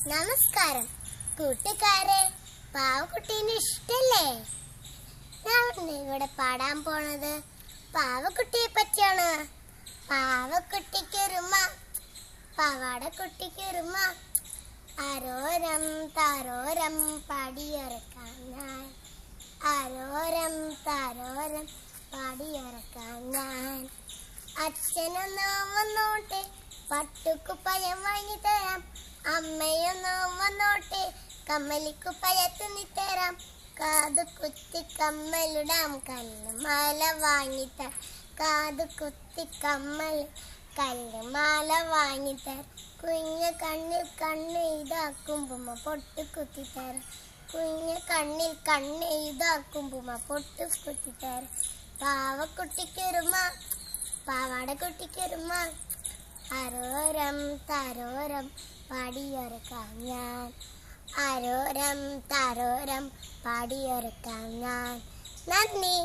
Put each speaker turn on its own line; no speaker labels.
നമസ്കാരം കൂട്ടുകാരെ, പാവക്കുട്ടീനെ ഇഷ്ടല്ലേ? ഞാൻ ഇവിടെ പാടാൻ പോണത് പാവക്കുട്ടിയെ പറ്റിയാണ്. പാവക്കുട്ടിക്കൊരുമ, പാവാടക്കുട്ടിക്കൊരുമ, ആരോരം താരോരം പാടിയിറക്കാൻ ഞാൻ, ആരോരം താരോരം പാടിയിറക്കാൻ ഞാൻ. അച്ഛനൊന്ന് വന്നോട്ടെ, പട്ടുക്കുപ്പായം വാങ്ങിത്തരാം. അമ്മയൊന്ന് വന്നോട്ടെ, കമ്മലിക്കുപ്പായ തുന്നിത്തരാം. കാത് കുത്തി കമ്മലിടാം, കല്ലുമാല വാങ്ങിത്തരാം. കാത് കുത്തി കല്ലുമാല വാങ്ങിത്തരാം. കുഞ്ഞു കണ്ണിൽ കണ്ണ് ഇതാക്കുമ്പുമ പൊട്ട് കുത്തിത്തരാം. കുഞ്ഞു കണ്ണിൽ കണ്ണ് ഇതാക്കുമ്പുമ പൊട്ട് കുത്തിത്തരാം. പാവക്കുട്ടിക്കൊരുമ, പാവാടക്കുട്ടിക്കൊരുമ, ആരോരം താരോരം പാടിയൊരുക്കാം ഞാൻ, ആരോരം താരോരം പാടിയൊരുക്കാം ഞാൻ. നന്ദി.